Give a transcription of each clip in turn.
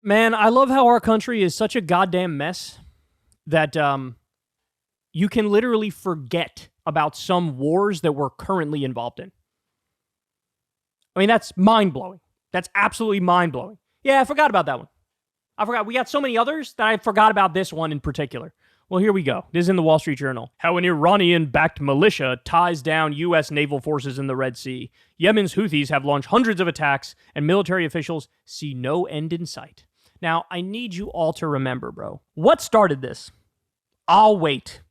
Man, I love how our country is such a goddamn mess that you can literally forget about some wars that we're currently involved in. I mean, that's mind-blowing. That's absolutely mind-blowing. Yeah, I forgot about that one. I forgot. We got so many others that I forgot about this one in particular. Well, here we go. This is in the Wall Street Journal. How an Iranian-backed militia ties down U.S. naval forces in the Red Sea. Yemen's Houthis have launched hundreds of attacks, and military officials see no end in sight. Now, I need you all to remember, bro. What started this? I'll wait.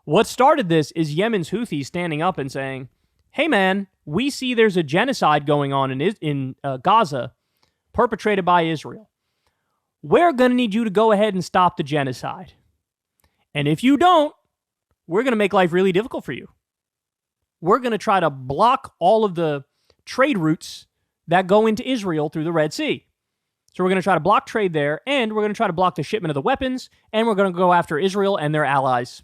What started this is Yemen's Houthis standing up and saying, hey, man, we see there's a genocide going on in Gaza perpetrated by Israel. We're going to need you to go ahead and stop the genocide. And if you don't, we're going to make life really difficult for you. We're going to try to block all of the trade routes that go into Israel through the Red Sea. So we're going to try to block trade there, and we're going to try to block the shipment of the weapons, and we're going to go after Israel and their allies.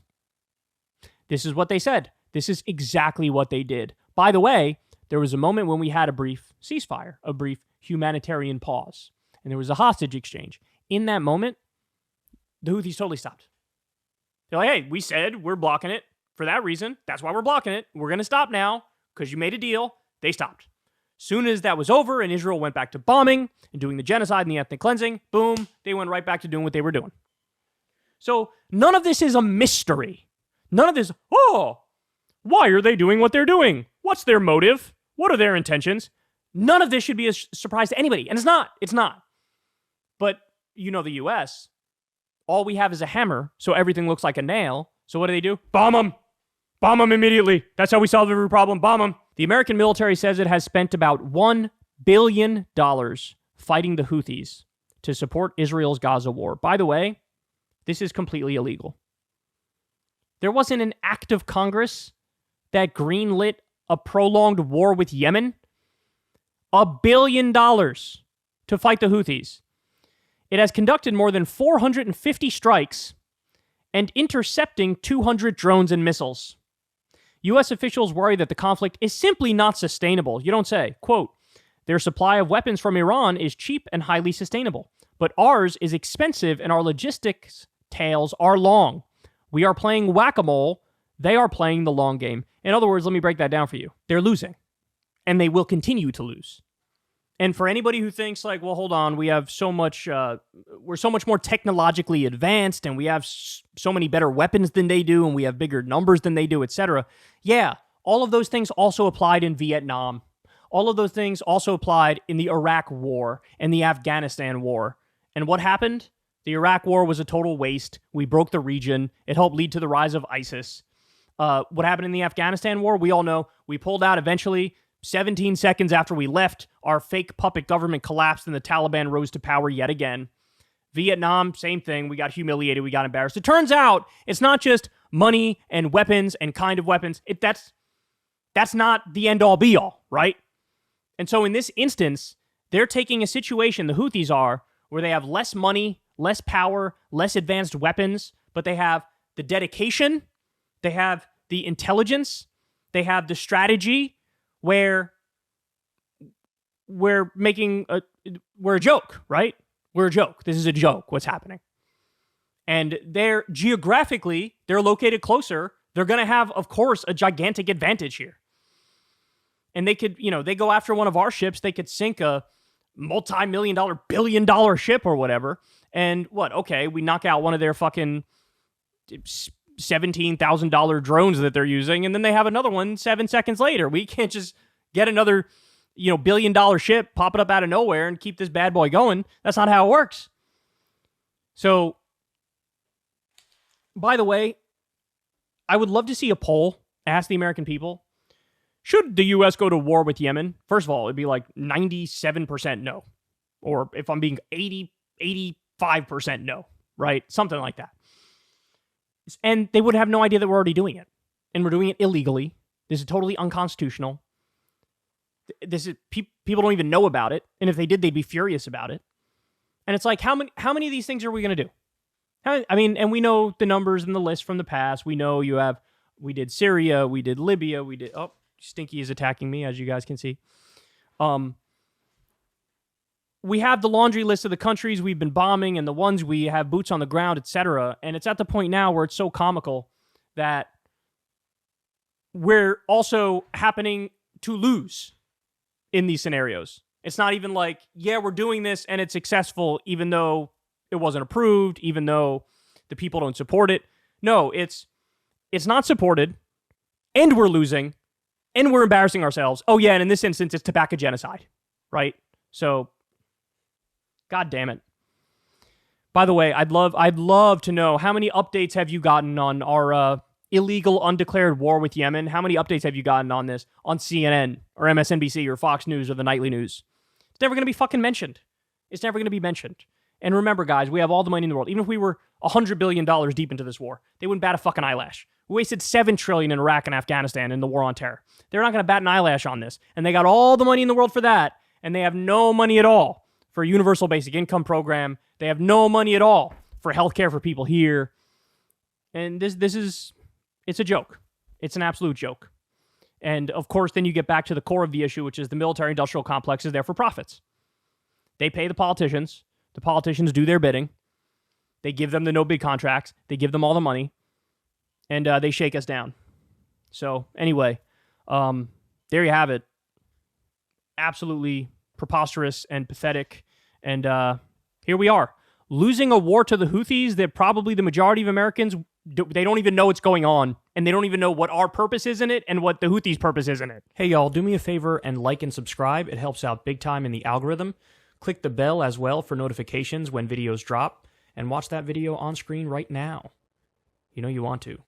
This is what they said. This is exactly what they did. By the way, there was a moment when we had a brief ceasefire, a brief humanitarian pause, and there was a hostage exchange. In that moment, the Houthis totally stopped. They're like, hey, we said we're blocking it for that reason. That's why we're blocking it. We're going to stop now because you made a deal. They stopped. Soon as that was over and Israel went back to bombing and doing the genocide and the ethnic cleansing, boom, they went right back to doing what they were doing. So none of this is a mystery. None of this, why are they doing what they're doing? What's their motive? What are their intentions? None of this should be a surprise to anybody. And it's not. It's not. But, you know, the U.S., all we have is a hammer, so everything looks like a nail. So what do? Bomb them. Bomb them immediately. That's how we solve every problem. Bomb them. The American military says it has spent about $1 billion fighting the Houthis to support Israel's Gaza war. By the way, this is completely illegal. There wasn't an act of Congress that greenlit a prolonged war with Yemen. $1 billion to fight the Houthis. It has conducted more than 450 strikes and intercepting 200 drones and missiles. U.S. officials worry that the conflict is simply not sustainable. You don't say. Quote, their supply of weapons from Iran is cheap and highly sustainable, but ours is expensive and our logistics tails are long. We are playing whack-a-mole. They are playing the long game. In other words, let me break that down for you. They're losing, and they will continue to lose. And for anybody who thinks like, well, hold on, we have so much, we're so much more technologically advanced and we have so many better weapons than they do and we have bigger numbers than they do, etc. Yeah, all of those things also applied in Vietnam. All of those things also applied in the Iraq War and the Afghanistan War. And what happened? The Iraq War was a total waste. We broke the region. It helped lead to the rise of ISIS. What happened in the Afghanistan War? We all know. We pulled out eventually. 17 seconds after we left, our fake puppet government collapsed and the Taliban rose to power yet again. Vietnam, same thing. We got humiliated. We got embarrassed. It turns out it's not just money and weapons and kind of weapons. That's not the end-all be-all, right? And so in this instance, they're taking a situation, the Houthis are, where they have less money, less power, less advanced weapons, but they have the dedication, they have the intelligence, they have the strategy, where we're a joke, right? We're a joke. This is a joke, what's happening. And they're located closer. They're going to have, of course, a gigantic advantage here. And they could, they go after one of our ships, they could sink a multi-million-dollar, billion-dollar ship or whatever. And we knock out one of their fucking $17,000 drones that they're using, and then they have another one 7 seconds later. We can't just get another, billion-dollar ship, pop it up out of nowhere, and keep this bad boy going. That's not how it works. So, by the way, I would love to see a poll, ask the American people, should the U.S. go to war with Yemen? First of all, it'd be like 97% no. Or if I'm being 85% no, right? Something like that. And they would have no idea that we're already doing it. And we're doing it illegally. This is totally unconstitutional. This is people don't even know about it. And if they did, they'd be furious about it. And it's like, how many of these things are we going to do? And we know the numbers and the list from the past. We know we did Syria, we did Libya, Stinky is attacking me, as you guys can see. we have the laundry list of the countries we've been bombing and the ones we have boots on the ground, etc. And it's at the point now where it's so comical that we're also happening to lose in these scenarios. It's not even like, yeah, we're doing this and it's successful even though it wasn't approved, even though the people don't support it. No, it's not supported, and we're losing, and we're embarrassing ourselves. Oh yeah, and in this instance, it's tobacco genocide, right? So, God damn it. By the way, I'd love to know, how many updates have you gotten on our illegal undeclared war with Yemen? How many updates have you gotten on this on CNN or MSNBC or Fox News or the nightly news? It's never going to be fucking mentioned. It's never going to be mentioned. And remember, guys, we have all the money in the world. Even if we were $100 billion deep into this war, they wouldn't bat a fucking eyelash. We wasted $7 trillion in Iraq and Afghanistan in the war on terror. They're not going to bat an eyelash on this. And they got all the money in the world for that, and they have no money at all for a universal basic income program. They have no money at all for healthcare for people here. And it's a joke. It's an absolute joke. And of course, then you get back to the core of the issue, which is the military-industrial complex is there for profits. They pay the politicians. The politicians do their bidding. They give them the no-bid contracts. They give them all the money. And they shake us down. So anyway, there you have it. Absolutely preposterous and pathetic. And here we are, losing a war to the Houthis that probably the majority of Americans, they don't even know what's going on. And they don't even know what our purpose is in it and what the Houthis' purpose is in it. Hey, y'all, do me a favor and like and subscribe. It helps out big time in the algorithm. Click the bell as well for notifications when videos drop. And watch that video on screen right now. You know you want to.